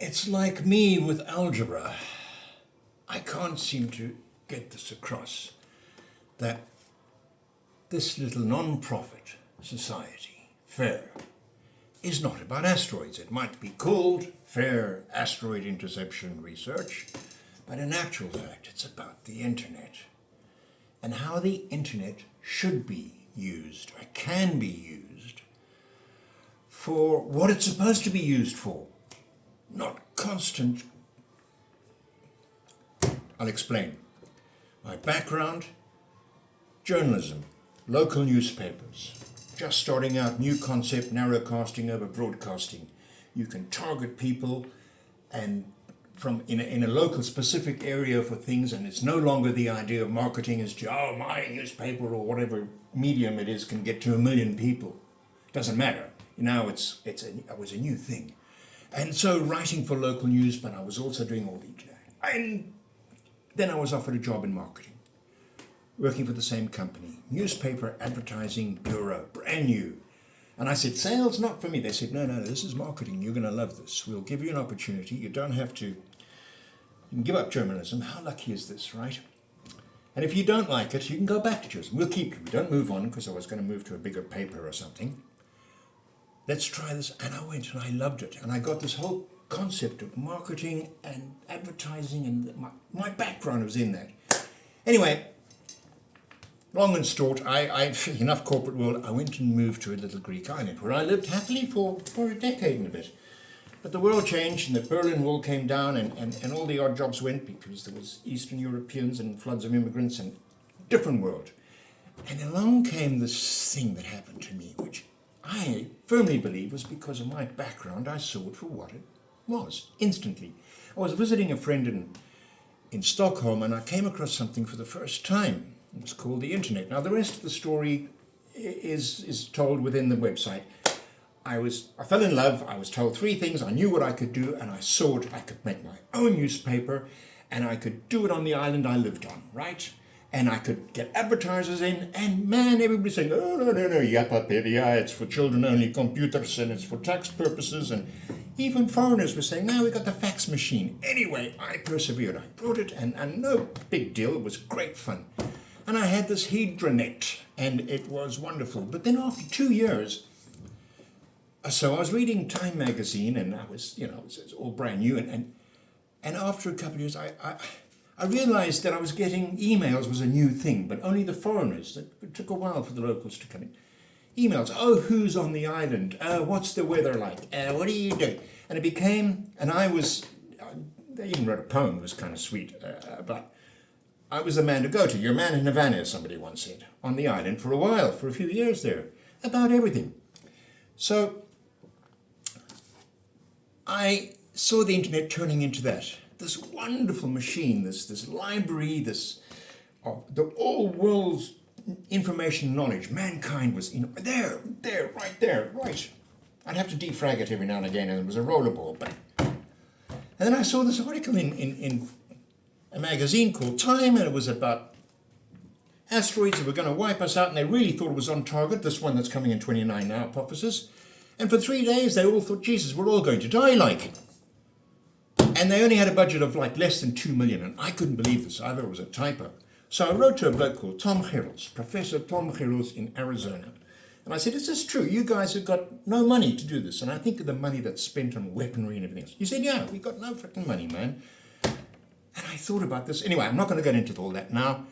It's like me with algebra. I can't seem to get this across, that this little non-profit society, FAIR, is not about asteroids. It might be called FAIR Asteroid Interception Research, but in actual fact it's about the internet and how the internet should be used, or can be used, for what it's supposed to be used for, not constant. I'll explain. My background, journalism, local newspapers, just starting out, new concept, narrowcasting over broadcasting. You can target people and in a local specific area for things, and it's no longer the idea of marketing as to, oh, my newspaper or whatever medium it is can get to 1 million people. Doesn't matter. Now it was a new thing. And so writing for local news, but I was also doing all the, and then I was offered a job in marketing, working for the same company, newspaper advertising bureau, brand new. And I said, sales, not for me. They said, no, this is marketing. You're going to love this. We'll give you an opportunity. You don't have to, you can give up journalism. How lucky is this, right? And if you don't like it, you can go back to journalism. We'll keep you. We don't move on, because I was going to move to a bigger paper or something. Let's try this. And I went and I loved it. And I got this whole concept of marketing and advertising, and my background was in that. Anyway, long and short, enough corporate world, I went and moved to a little Greek island where I lived happily for a decade and a bit. But the world changed and the Berlin Wall came down, and all the odd jobs went, because there was Eastern Europeans and floods of immigrants and different world. And along came this thing that happened to me, which I firmly believe was because of my background. I saw it for what it was, instantly. I was visiting a friend in Stockholm, and I came across something for the first time. It's called the internet. Now the rest of the story is told within the website. I fell in love. I was told 3 things. I knew what I could do, and I saw it. I could make my own newspaper, and I could do it on the island I lived on, right? And I could get advertisers in, and man, everybody's saying, oh, no, yappa, it's for children only, computers, and it's for tax purposes, and even foreigners were saying, no, we got the fax machine. Anyway, I persevered. I brought it, and no big deal. It was great fun. And I had this Hedronet, and it was wonderful. But then after 2 years, so I was reading Time magazine, and I was, it was all brand new. And after a couple of years, I realized that I was getting emails was a new thing, but only the foreigners. It took a while for the locals to come in. Emails, oh, who's on the island? What's the weather like? What are you doing? And it became, and they even wrote a poem, it was kind of sweet, but I was the man to go to. You're a man in Havana, as somebody once said, on the island for a while, for a few years there, about everything. So I saw the internet turning into that, this wonderful machine, this library, the all world's information knowledge. Mankind was there, right. I'd have to defrag it every now and again, and it was a rollerball. And then I saw this article in a magazine called Time, and it was about asteroids that were going to wipe us out, and they really thought it was on target, this one that's coming in 29 now, Apophysis. And for 3 days they all thought, Jesus, we're all going to die like. And they only had a budget of like less than 2 million, and I couldn't believe this. I thought it was a typo. So I wrote to a bloke called Tom Hirels, Professor Tom Hirels in Arizona. And I said, is this true? You guys have got no money to do this. And I think of the money that's spent on weaponry and everything else. He said, yeah, we got no freaking money, man. And I thought about this. Anyway, I'm not going to get into all that now.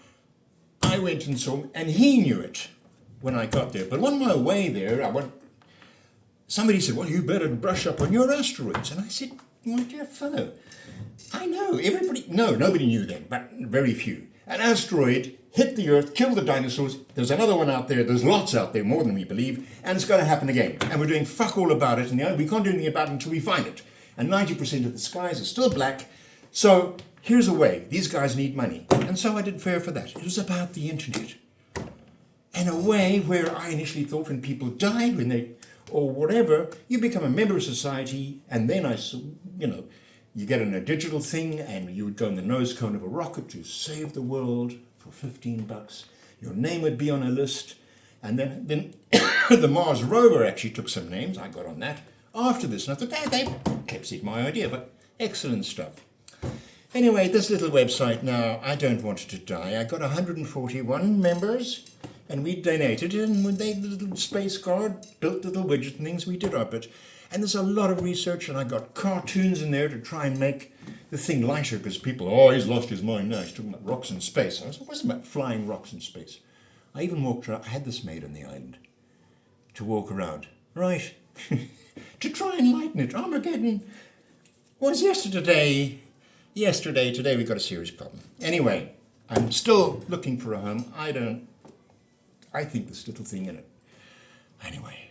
I went and saw him, and he knew it when I got there. But on my way there, somebody said, well, you better brush up on your asteroids. And I said, my dear fellow, I know. Nobody knew then, but very few. An asteroid hit the Earth, killed the dinosaurs. There's another one out there. There's lots out there, more than we believe. And it's going to happen again. And we're doing fuck all about it. And we can't do anything about it until we find it. And 90% of the skies are still black. So here's a way. These guys need money. And so I did FAIR for that. It was about the internet. And a way where I initially thought when people died, or whatever, you become a member of society, and then you get in a digital thing, and you would go in the nose cone of a rocket to save the world for $15. Your name would be on a list, and then the Mars rover actually took some names. I got on that after this, and I thought, they kept seeing my idea, but Excellent stuff. Anyway, this little website now, I don't want it to die. I got 141 members, and we donated, and when they did a little space card, built little widget and things, we did our bit. And there's a lot of research, and I got cartoons in there to try and make the thing lighter, because people, he's lost his mind now, he's talking about rocks in space. I was like, it wasn't about flying rocks in space. I even walked around, I had this made on the island, to walk around. Right, to try and lighten it. Armageddon was yesterday. Today we got a serious problem. Anyway, I'm still looking for a home. I think this little thing in it. Anyway.